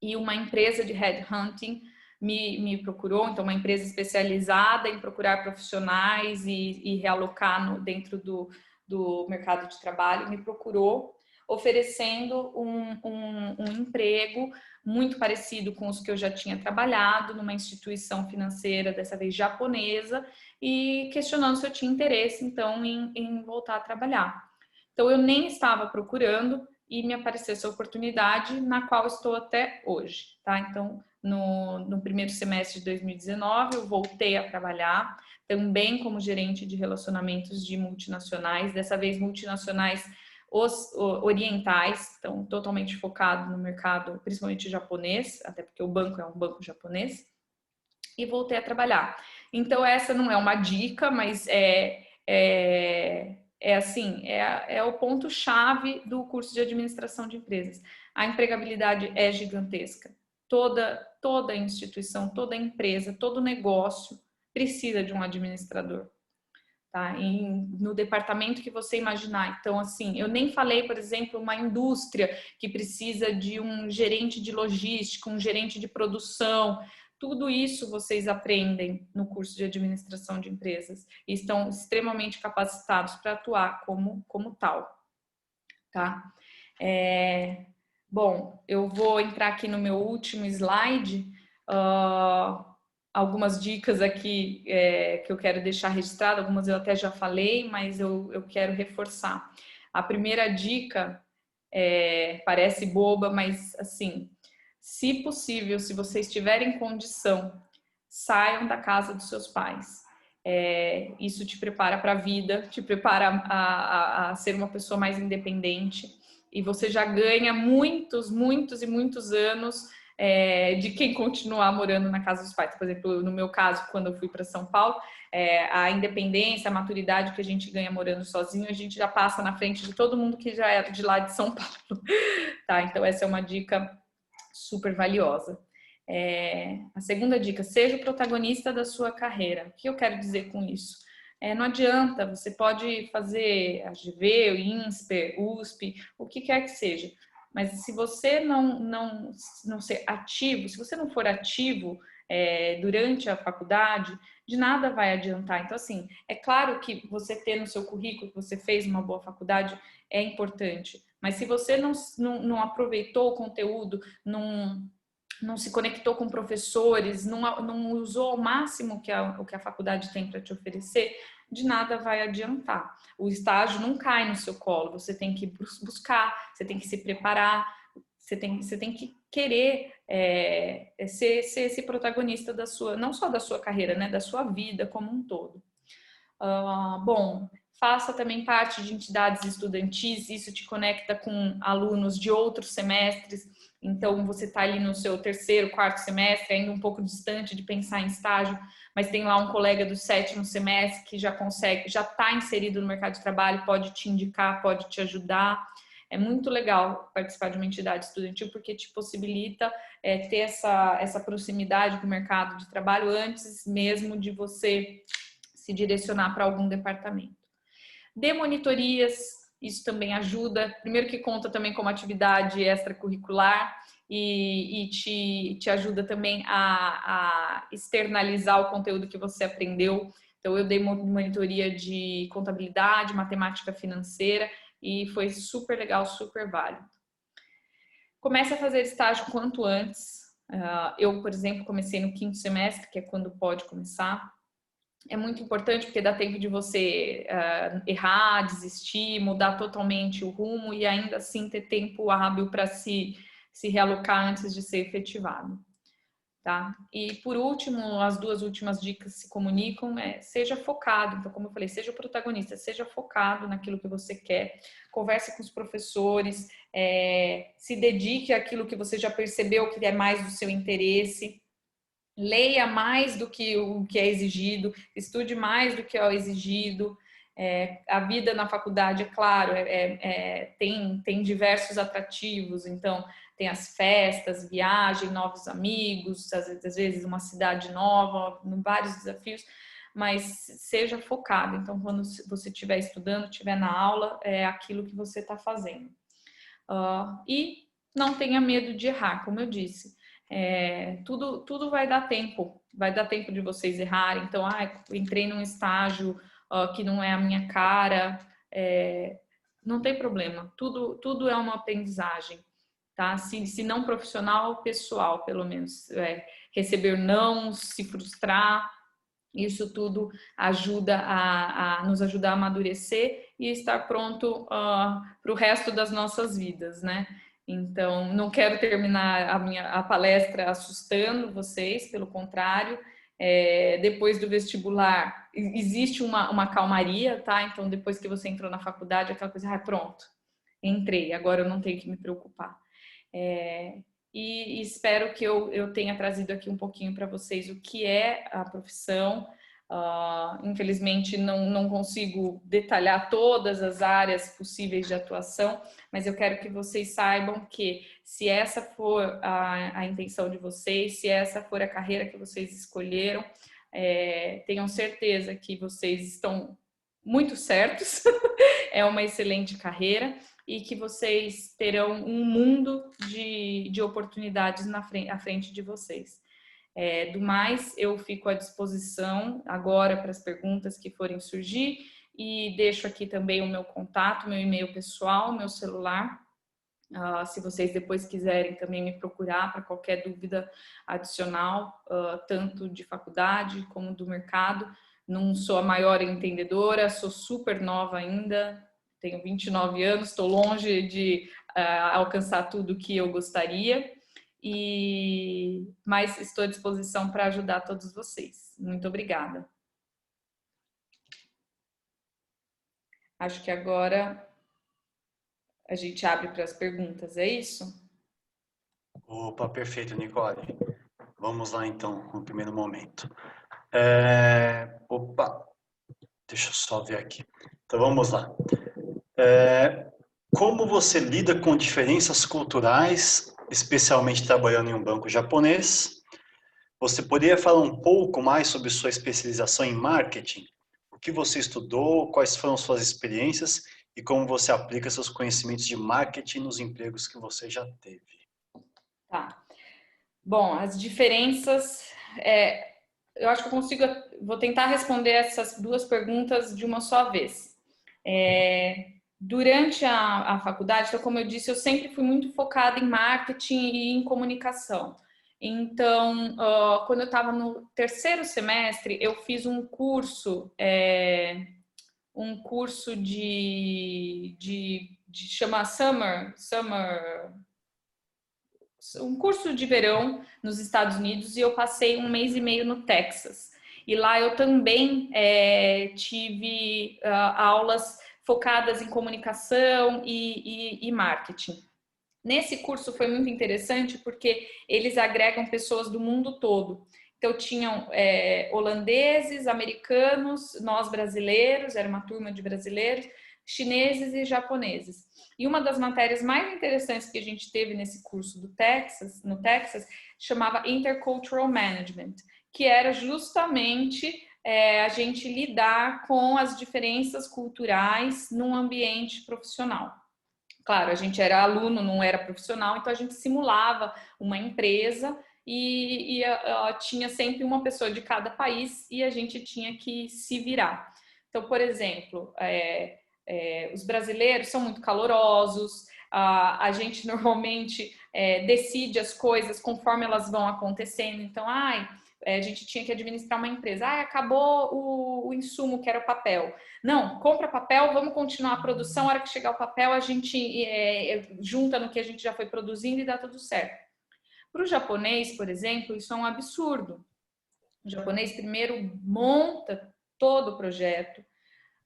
E uma empresa de headhunting me procurou, então uma empresa especializada em procurar profissionais e realocar dentro do mercado de trabalho, me procurou oferecendo um emprego muito parecido com os que eu já tinha trabalhado, numa instituição financeira, dessa vez japonesa, e questionando se eu tinha interesse, então, em voltar a trabalhar. Então, eu nem estava procurando e me apareceu essa oportunidade, na qual estou até hoje, tá? Então, no primeiro semestre de 2019, eu voltei a trabalhar, também como gerente de relacionamentos de multinacionais, dessa vez multinacionais orientais, então totalmente focado no mercado, principalmente japonês, até porque o banco é um banco japonês, e voltei a trabalhar. Então essa não é uma dica, mas é o ponto-chave do curso de administração de empresas. A empregabilidade é gigantesca. Toda instituição, toda empresa, todo negócio precisa de um administrador. Tá? No departamento que você imaginar. Então, assim, eu nem falei, por exemplo, uma indústria que precisa de um gerente de logística, um gerente de produção. Tudo isso vocês aprendem no curso de administração de empresas e estão extremamente capacitados para atuar como tal. Tá? Bom, eu vou entrar aqui no meu último slide. Algumas dicas aqui que eu quero deixar registrado, algumas eu até já falei, mas eu quero reforçar. A primeira dica parece boba, mas assim, se possível, se vocês tiverem condição, saiam da casa dos seus pais. Isso te prepara para a vida, te prepara a ser uma pessoa mais independente. e você já ganha muitos e muitos anos de quem continuar morando na casa dos pais. Por exemplo, no meu caso, quando eu fui para São Paulo, a independência, a maturidade que a gente ganha morando sozinho, a gente já passa na frente de todo mundo que já é de lá de São Paulo. Tá? Então, essa é uma dica super valiosa. A segunda dica, seja o protagonista da sua carreira. O que eu quero dizer com isso? Não adianta, você pode fazer a GV, o INSPER, USP, o que quer que seja, mas se você não ser ativo, se você não for ativo durante a faculdade, de nada vai adiantar. Então, assim, é claro que você ter no seu currículo que você fez uma boa faculdade é importante, mas se você não aproveitou o conteúdo, não se conectou com professores, não usou ao máximo o que a faculdade tem para te oferecer, de nada vai adiantar. O estágio não cai no seu colo, você tem que buscar, você tem que se preparar, você tem que querer ser esse protagonista da sua, não só da sua carreira, né, da sua vida como um todo. Bom, faça também parte de entidades estudantis, isso te conecta com alunos de outros semestres. Então, você está ali no seu terceiro, quarto semestre, ainda um pouco distante de pensar em estágio, mas tem lá um colega do 7º semestre que já está inserido no mercado de trabalho, pode te indicar, pode te ajudar. É muito legal participar de uma entidade estudantil porque te possibilita ter essa proximidade com o mercado de trabalho antes mesmo de você se direcionar para algum departamento. Dê monitorias, isso também ajuda. Primeiro que conta também como atividade extracurricular e te ajuda também a externalizar o conteúdo que você aprendeu. Então, eu dei monitoria de contabilidade, matemática financeira e foi super legal, super válido. Comece a fazer estágio quanto antes. Eu, por exemplo, comecei no 5º semestre, que é quando pode começar. É muito importante porque dá tempo de você errar, desistir, mudar totalmente o rumo e ainda assim ter tempo hábil para se realocar antes de ser efetivado. Tá? E por último, as 2 últimas dicas se comunicam, seja focado. Então, como eu falei, seja o protagonista, seja focado naquilo que você quer, converse com os professores, se dedique àquilo que você já percebeu que é mais do seu interesse. Leia mais do que o que é exigido, estude mais do que é exigido. A vida na faculdade, é claro, tem diversos atrativos, então tem as festas, viagem, novos amigos, às vezes uma cidade nova, vários desafios, mas seja focado. Então, quando você estiver estudando, estiver na aula, é aquilo que você está fazendo. E não tenha medo de errar, como eu disse. Tudo vai dar tempo de vocês errarem. Então, entrei num estágio que não é a minha cara, não tem problema, tudo é uma aprendizagem, tá? Se não profissional, pessoal, pelo menos, receber não, se frustrar, isso tudo ajuda nos ajudar a amadurecer e estar pronto para o resto das nossas vidas, né? Então, não quero terminar a palestra assustando vocês, pelo contrário, depois do vestibular existe uma calmaria, tá? Então, depois que você entrou na faculdade, aquela coisa, pronto, entrei, agora eu não tenho que me preocupar. E espero que eu tenha trazido aqui um pouquinho para vocês o que é a profissão. Infelizmente não consigo detalhar todas as áreas possíveis de atuação, mas eu quero que vocês saibam que se essa for a intenção de vocês, se essa for a carreira que vocês escolheram, tenham certeza que vocês estão muito certos, é uma excelente carreira e que vocês terão um mundo de oportunidades à frente de vocês. Do mais, eu fico à disposição agora para as perguntas que forem surgir e deixo aqui também o meu contato, meu e-mail pessoal, meu celular. Se vocês depois quiserem também me procurar para qualquer dúvida adicional, tanto de faculdade como do mercado. Não sou a maior entendedora, sou super nova ainda, tenho 29 anos, estou longe de alcançar tudo que eu gostaria. Mas estou à disposição para ajudar todos vocês. Muito obrigada. Acho que agora a gente abre para as perguntas, é isso? Opa, perfeito, Nicole. Vamos lá, então, no primeiro momento. Opa, deixa eu só ver aqui. Então, vamos lá. Como você lida com diferenças culturais, especialmente trabalhando em um banco japonês? Você poderia falar um pouco mais sobre sua especialização em marketing? O que você estudou, quais foram suas experiências e como você aplica seus conhecimentos de marketing nos empregos que você já teve? Tá. Bom, as diferenças, eu acho que vou tentar responder essas duas perguntas de uma só vez. Durante a faculdade, então, como eu disse, eu sempre fui muito focada em marketing e em comunicação. Então, quando eu estava no terceiro semestre, eu fiz um curso chama um curso de verão nos Estados Unidos, e eu passei 1 mês e meio no Texas. E lá eu também tive aulas focadas em comunicação e marketing. Nesse curso foi muito interessante porque eles agregam pessoas do mundo todo. Então tinham holandeses, americanos, nós brasileiros, era uma turma de brasileiros, chineses e japoneses. E uma das matérias mais interessantes que a gente teve nesse curso no Texas, chamava Intercultural Management, que era justamente a gente lidar com as diferenças culturais num ambiente profissional. Claro, a gente era aluno, não era profissional, então a gente simulava uma empresa e tinha sempre uma pessoa de cada país e a gente tinha que se virar. Então, por exemplo, os brasileiros são muito calorosos, a gente normalmente decide as coisas conforme elas vão acontecendo. Então, a gente tinha que administrar uma empresa. Acabou o insumo, que era o papel. Não, compra papel, vamos continuar a produção. A hora que chegar o papel, a gente junta no que a gente já foi produzindo e dá tudo certo. Para o japonês, por exemplo, isso é um absurdo. O japonês primeiro monta todo o projeto,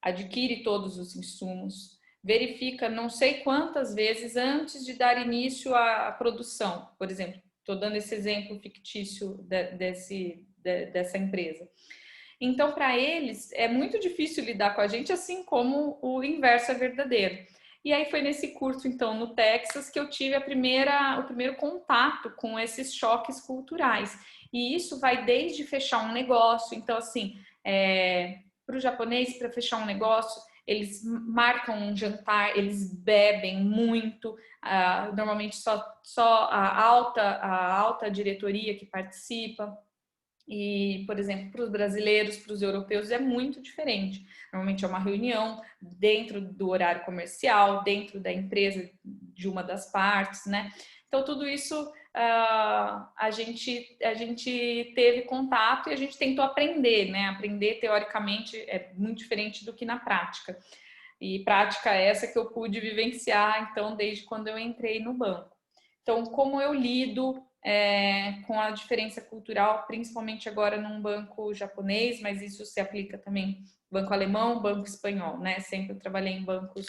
adquire todos os insumos, verifica não sei quantas vezes antes de dar início à produção. Por exemplo, estou dando esse exemplo fictício dessa empresa. Então, para eles, é muito difícil lidar com a gente, assim como o inverso é verdadeiro. E aí foi nesse curso, então, no Texas, que eu tive o primeiro contato com esses choques culturais. E isso vai desde fechar um negócio. Então, assim, para o japonês, para fechar um negócio, eles marcam um jantar, eles bebem muito, normalmente só a alta diretoria que participa. E, por exemplo, para os brasileiros, para os europeus, é muito diferente. Normalmente é uma reunião dentro do horário comercial, dentro da empresa de uma das partes, né? Então, tudo isso a gente teve contato e a gente tentou aprender, né? Aprender teoricamente é muito diferente do que na prática. E prática essa que eu pude vivenciar, então, desde quando eu entrei no banco. Então, como eu lido com a diferença cultural, principalmente agora num banco japonês, mas isso se aplica também banco alemão, banco espanhol, né? Sempre eu trabalhei em bancos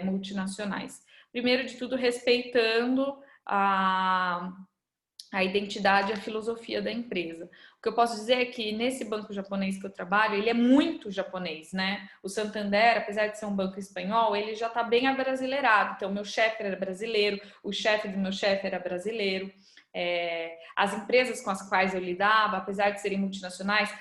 multinacionais. Primeiro de tudo, respeitando a identidade e a filosofia da empresa. O que eu posso dizer é que nesse banco japonês que eu trabalho, ele é muito japonês, né? O Santander, apesar de ser um banco espanhol, ele já está bem abrasileirado. Então, meu chefe era brasileiro, o chefe do meu chefe era brasileiro. As empresas com as quais eu lidava, apesar de serem multinacionais,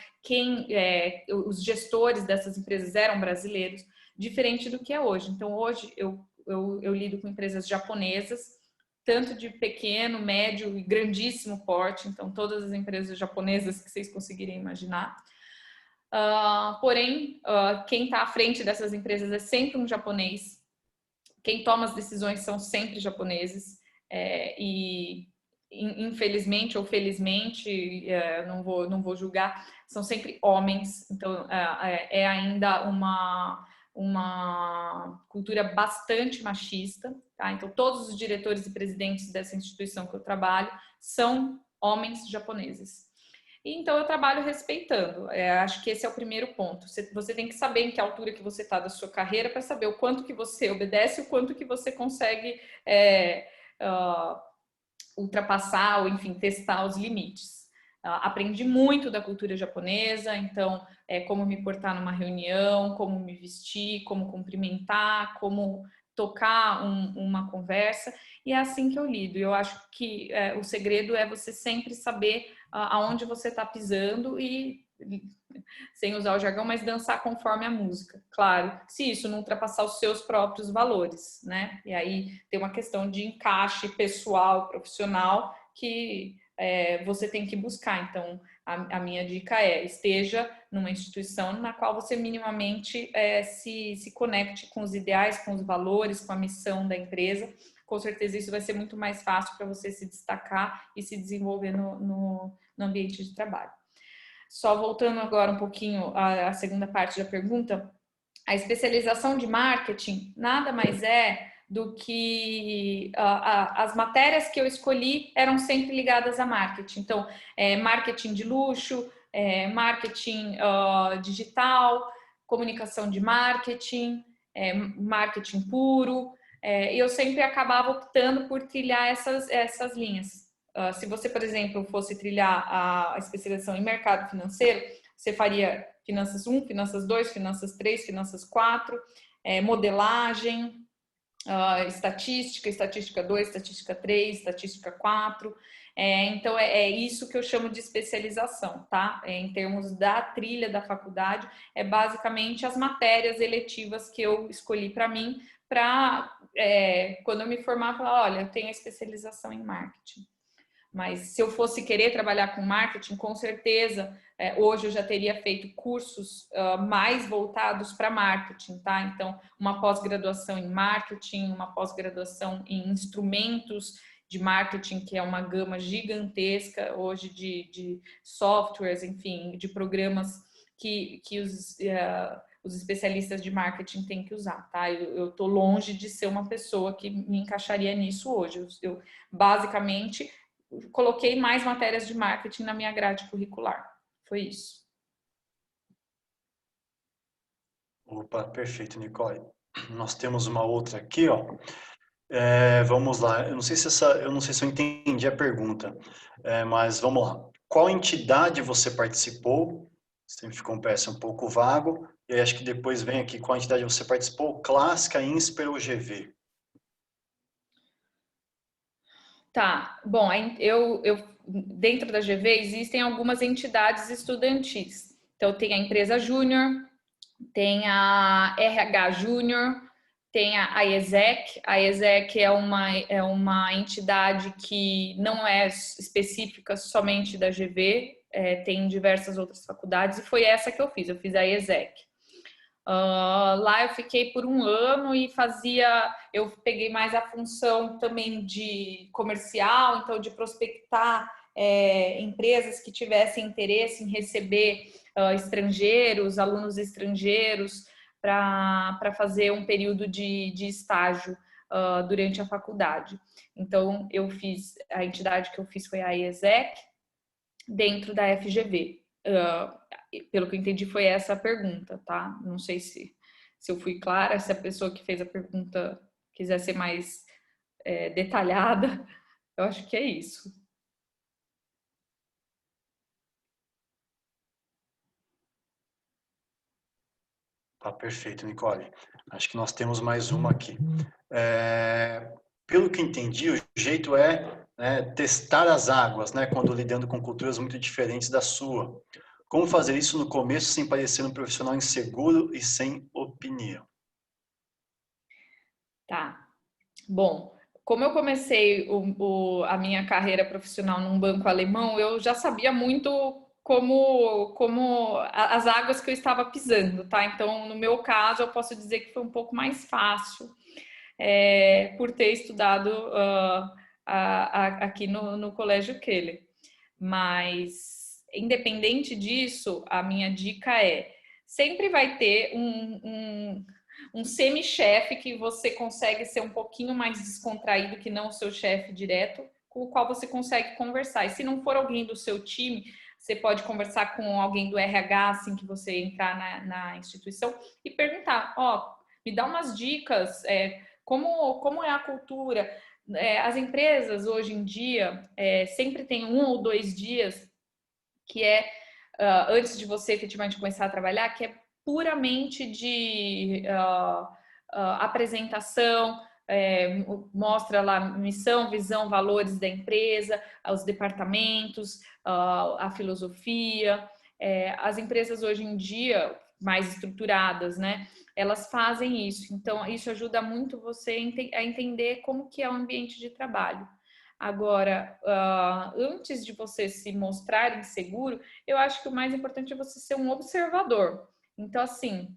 os gestores dessas empresas eram brasileiros, diferente do que é hoje. Então, hoje eu lido com empresas japonesas, tanto de pequeno, médio e grandíssimo porte, então todas as empresas japonesas que vocês conseguirem imaginar. Porém, quem está à frente dessas empresas é sempre um japonês, quem toma as decisões são sempre japoneses, e infelizmente ou felizmente, não vou julgar, são sempre homens, então é ainda uma cultura bastante machista, tá? Então todos os diretores e presidentes dessa instituição que eu trabalho são homens japoneses. E então eu trabalho respeitando. Acho que esse é o primeiro ponto. Você tem que saber em que altura que você está da sua carreira para saber o quanto que você obedece, o quanto que você consegue ultrapassar ou, enfim, testar os limites. Aprendi muito da cultura japonesa, então, como me portar numa reunião, como me vestir, como cumprimentar, como tocar uma conversa, e é assim que eu lido. Eu acho que o segredo é você sempre saber aonde você está pisando e, sem usar o jargão, mas dançar conforme a música. Claro, se isso não ultrapassar os seus próprios valores, né? E aí tem uma questão de encaixe pessoal, profissional, que você tem que buscar. Então, a minha dica esteja numa instituição na qual você minimamente se conecte com os ideais, com os valores, com a missão da empresa. Com certeza isso vai ser muito mais fácil para você se destacar e se desenvolver no ambiente de trabalho. Só voltando agora um pouquinho à segunda parte da pergunta, a especialização de marketing nada mais é do que as matérias que eu escolhi eram sempre ligadas a marketing. Então, marketing de luxo, marketing digital, comunicação de marketing, marketing puro. Eu sempre acabava optando por trilhar essas linhas. Se você, por exemplo, fosse trilhar a especialização em mercado financeiro, você faria finanças 1, finanças 2, finanças 3, finanças 4, modelagem, estatística 2, estatística 3, estatística 4. Então, é isso que eu chamo de especialização, tá? Em termos da trilha da faculdade, é basicamente as matérias eletivas que eu escolhi para mim, para quando eu me formar, falar, olha, eu tenho a especialização em marketing. Mas se eu fosse querer trabalhar com marketing, com certeza, hoje eu já teria feito cursos mais voltados para marketing, tá? Então, uma pós-graduação em marketing, uma pós-graduação em instrumentos de marketing, que é uma gama gigantesca hoje de softwares, enfim, de programas que os especialistas de marketing têm que usar, tá? Eu tô longe de ser uma pessoa que me encaixaria nisso hoje. Eu basicamente coloquei mais matérias de marketing na minha grade curricular. Foi isso. Opa, perfeito, Nicole. Nós temos uma outra aqui, ó. Vamos lá. Eu não sei se eu entendi a pergunta, mas vamos lá. Qual entidade você participou? Sempre ficou um pouco vago. E aí acho que depois vem aqui qual entidade você participou? Clássica, INSPER ou GV? Tá, bom, eu dentro da GV existem algumas entidades estudantis. Então tem a empresa Júnior, tem a RH Júnior, tem a IESEC. A IESEC é uma entidade que não é específica somente da GV, tem diversas outras faculdades, e foi essa que eu fiz a IESEC. Lá eu fiquei por 1 ano e eu peguei mais a função também de comercial, então de prospectar empresas que tivessem interesse em receber estrangeiros, alunos estrangeiros, para fazer um período de estágio durante a faculdade. Então a entidade que eu fiz foi a IESEC, dentro da FGV. Pelo que eu entendi, foi essa a pergunta, tá? Não sei se eu fui clara, se a pessoa que fez a pergunta quiser ser mais detalhada, eu acho que é isso. Tá perfeito, Nicole. Acho que nós temos mais uma aqui. Pelo que entendi, o jeito é testar as águas, né, quando lidando com culturas muito diferentes da sua. Como fazer isso no começo sem parecer um profissional inseguro e sem opinião? Tá. Bom, como eu comecei a minha carreira profissional num banco alemão, eu já sabia muito como as águas que eu estava pisando, tá? Então, no meu caso, eu posso dizer que foi um pouco mais fácil por ter estudado aqui no Colégio Keller. Mas, independente disso, a minha dica sempre vai ter um semi-chefe que você consegue ser um pouquinho mais descontraído que não o seu chefe direto, com o qual você consegue conversar. E se não for alguém do seu time, Você pode conversar com alguém do RH assim que você entrar na instituição e perguntar, me dá umas dicas, como é a cultura. As empresas hoje em dia sempre tem 1 ou 2 dias que antes de você efetivamente começar a trabalhar, que é puramente de apresentação, mostra lá missão, visão, valores da empresa, os departamentos, a filosofia. As empresas hoje em dia, mais estruturadas, né? Elas fazem isso. Então, isso ajuda muito você a entender como que é o ambiente de trabalho. Agora, antes de você se mostrar inseguro, eu acho que o mais importante é você ser um observador. Então, assim,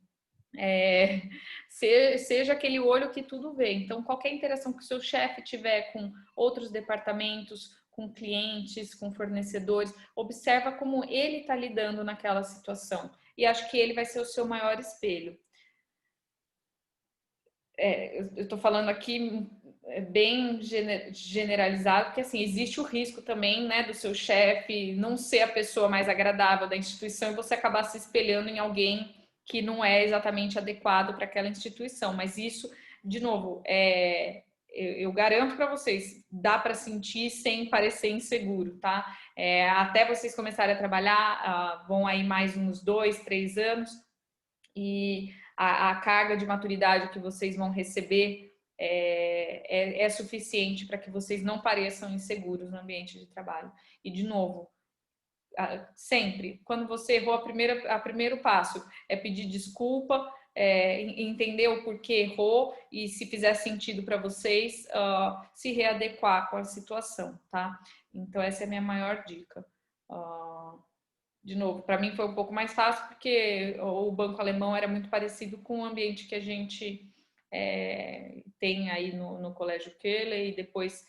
seja aquele olho que tudo vê. Então, qualquer interação que o seu chefe tiver com outros departamentos, com clientes, com fornecedores, observa como ele está lidando naquela situação. E acho que ele vai ser o seu maior espelho. Eu estou falando aqui bem generalizado, porque assim, existe o risco também, né, do seu chefe não ser a pessoa mais agradável da instituição e você acabar se espelhando em alguém que não é exatamente adequado para aquela instituição. Mas isso, de novo, eu garanto para vocês, dá para sentir sem parecer inseguro, tá? Até vocês começarem a trabalhar, vão aí mais uns 2, 3 anos e a carga de maturidade que vocês vão receber é suficiente para que vocês não pareçam inseguros no ambiente de trabalho. E, de novo, sempre, quando você errou a primeiro passo, é pedir desculpa, entender o porquê errou e, se fizer sentido para vocês, se readequar com a situação, tá? Então, essa é a minha maior dica. De novo, para mim foi um pouco mais fácil porque o banco alemão era muito parecido com o ambiente que a gente tem aí no Colégio Kehle, e depois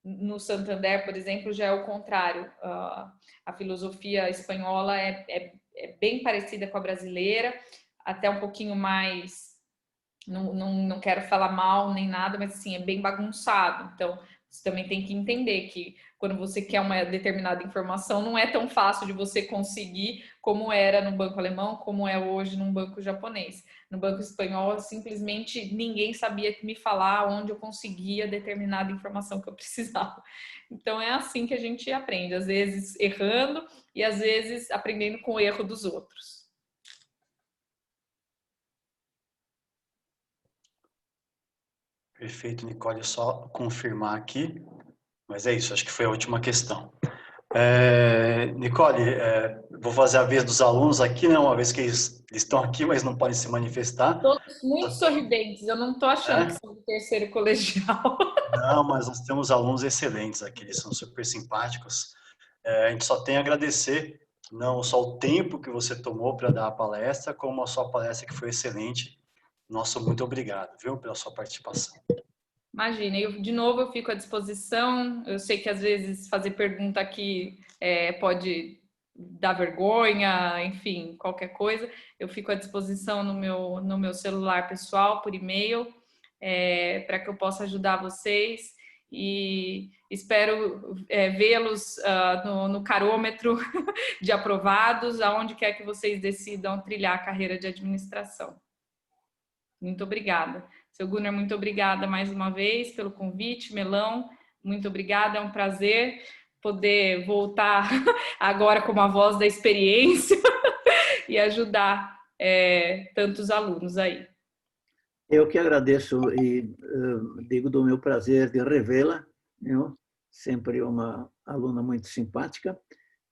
no Santander, por exemplo, já é o contrário. A filosofia espanhola é bem parecida com a brasileira, até um pouquinho mais, não quero falar mal nem nada, mas assim, é bem bagunçado. Então, você também tem que entender que quando você quer uma determinada informação, não é tão fácil de você conseguir como era no banco alemão, como é hoje no banco japonês. No banco espanhol, simplesmente ninguém sabia me falar onde eu conseguia determinada informação que eu precisava. Então, é assim que a gente aprende, às vezes errando e às vezes aprendendo com o erro dos outros. Perfeito, Nicole. Só confirmar aqui, mas é isso, acho que foi a última questão. Nicole, vou fazer a vez dos alunos aqui, né? Uma vez que eles estão aqui, mas não podem se manifestar. Todos muito sorridentes, eu não estou achando que são do terceiro colegial. Não, mas nós temos alunos excelentes aqui, eles são super simpáticos. A gente só tem a agradecer, não só o tempo que você tomou para dar a palestra, como a sua palestra que foi excelente. Nosso muito obrigado, viu, pela sua participação. Imagina, de novo eu fico à disposição. Eu sei que às vezes fazer pergunta aqui pode dar vergonha, enfim, qualquer coisa. Eu fico à disposição no meu celular pessoal, por e-mail, para que eu possa ajudar vocês. E espero vê-los no carômetro de aprovados, aonde quer que vocês decidam trilhar a carreira de administração. Muito obrigada. Seu Gunnar, muito obrigada mais uma vez pelo convite. Melão, muito obrigada. É um prazer poder voltar agora como a voz da experiência e ajudar tantos alunos aí. Eu que agradeço e digo do meu prazer de revê-la. Sempre uma aluna muito simpática.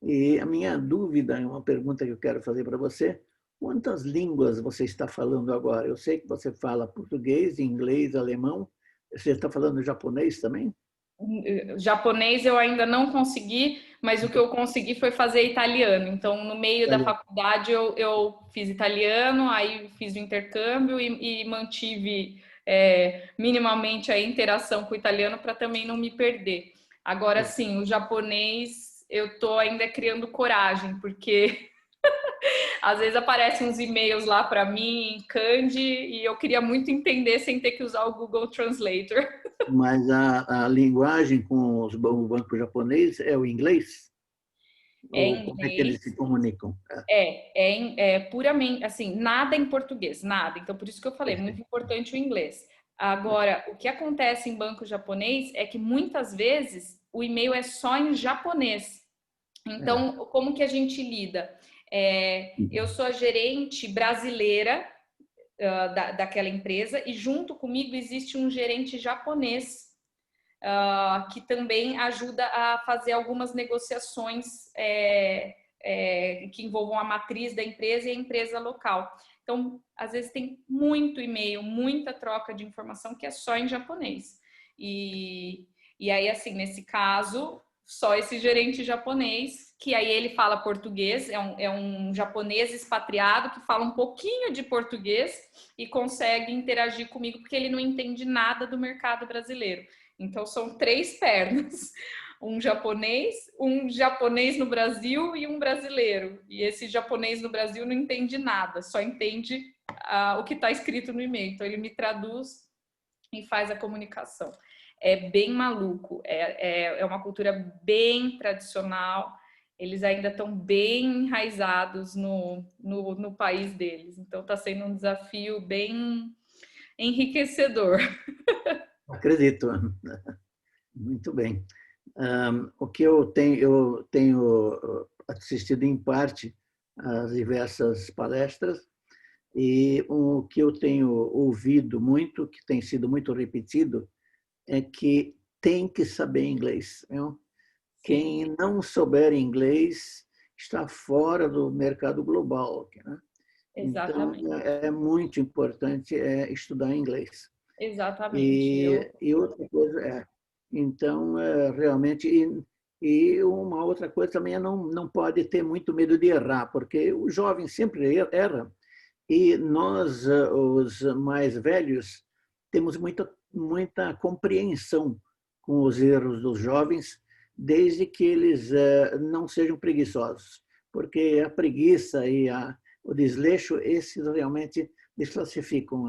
E a minha dúvida, uma pergunta que eu quero fazer para você: quantas línguas você está falando agora? Eu sei que você fala português, inglês, alemão. Você está falando japonês também? Japonês eu ainda não consegui, mas o que eu consegui foi fazer italiano. Então, no meio da faculdade, eu fiz italiano, aí fiz o intercâmbio e mantive minimamente a interação com o italiano para também não me perder. Agora, sim, o japonês eu estou ainda criando coragem, porque às vezes aparecem uns e-mails lá para mim em kanji e eu queria muito entender sem ter que usar o Google Translator. Mas a linguagem com o banco japonês é o inglês? É em Ou como é que inglês. eles se comunicam? É puramente, assim, nada em português, nada. Então, por isso que eu falei, muito importante o inglês. Agora, o que acontece em banco japonês é que muitas vezes o e-mail é só em japonês. Então, como que a gente lida? Eu sou a gerente brasileira daquela empresa e junto comigo existe um gerente japonês que também ajuda a fazer algumas negociações que envolvam a matriz da empresa e a empresa local. Então, às vezes tem muito e-mail, muita troca de informação que é só em japonês. E aí, assim, nesse caso, só esse gerente japonês, que aí ele fala português, é um japonês expatriado que fala um pouquinho de português e consegue interagir comigo porque ele não entende nada do mercado brasileiro. Então, são 3 pernas. Um japonês no Brasil e um brasileiro. E esse japonês no Brasil não entende nada, só entende o que está escrito no e-mail. Então, ele me traduz e faz a comunicação. É bem maluco, é uma cultura bem tradicional, eles ainda estão bem enraizados no país deles. Então, está sendo um desafio bem enriquecedor. Acredito. Muito bem. O que eu tenho assistido em parte às diversas palestras e o que eu tenho ouvido muito, que tem sido muito repetido, é que tem que saber inglês. Viu? Quem não souber inglês está fora do mercado global. Né? Exatamente. Então, é muito importante estudar inglês. Exatamente. E outra coisa então, realmente, e uma outra coisa também é não pode ter muito medo de errar, porque o jovem sempre erra, e nós, os mais velhos, temos muita compreensão com os erros dos jovens, desde que eles não sejam preguiçosos, porque a preguiça e o desleixo, esses realmente desclassificam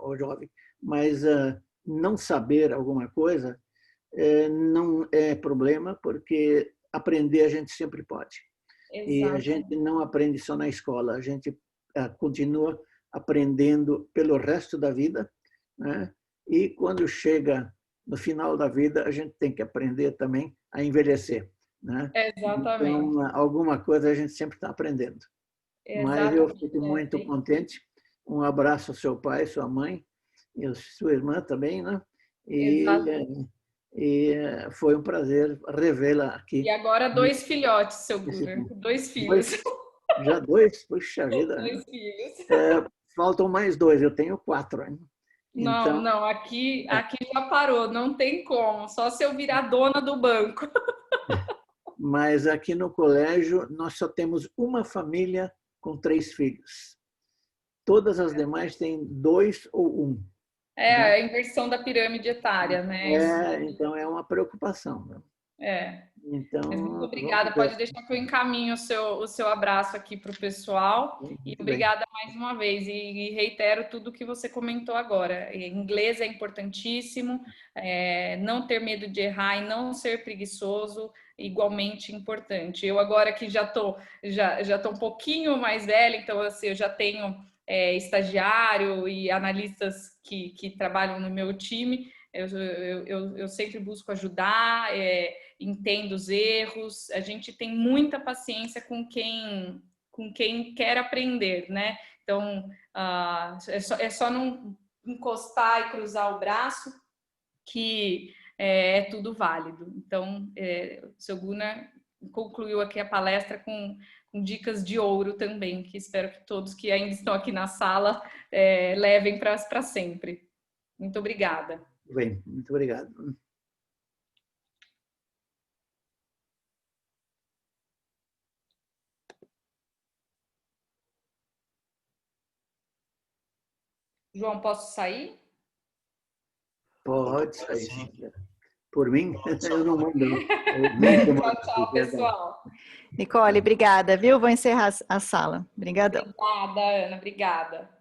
o jovem. Mas não saber alguma coisa não é problema, porque aprender a gente sempre pode. Exatamente. E a gente não aprende só na escola, a gente continua aprendendo pelo resto da vida, né? E quando chega no final da vida, a gente tem que aprender também a envelhecer, né? Exatamente. Então, alguma coisa a gente sempre está aprendendo. Mas eu fico muito contente. Um abraço ao seu pai, sua mãe, e a sua irmã também, né? E foi um prazer revê-la aqui. E agora 2 filhotes, seu Gunnar. 2 filhos. Já 2? Puxa vida. 2 filhos. Faltam mais 2, eu tenho 4 ainda. Então, não, aqui já parou, não tem como, só se eu virar dona do banco. Mas aqui no colégio nós só temos uma família com 3 filhos. Todas as demais têm 2 ou 1. A inversão da pirâmide etária, né? Então é uma preocupação. Né? Então, mas muito obrigada. Pode deixar que eu encaminho o seu abraço aqui para o pessoal. E obrigada mais uma vez. E reitero tudo que você comentou agora. Inglês é importantíssimo. Não ter medo de errar e não ser preguiçoso, igualmente importante. Eu agora que já tô um pouquinho mais velha, então assim, eu já tenho estagiário e analistas que trabalham no meu time. Eu sempre busco ajudar, entendo os erros. A gente tem muita paciência com quem quer aprender, né? Então, é só não encostar e cruzar o braço que é tudo válido. Então, o seu Gunnar concluiu aqui a palestra com dicas de ouro também, que espero que todos que ainda estão aqui na sala levem para sempre. Muito obrigada. Bem, muito obrigado. João, posso sair? Pode sair. Por mim, eu não mando. Tchau, pessoal. Nicole, obrigada, viu? Vou encerrar a sala. Obrigadão. Obrigada, Ana. Obrigada.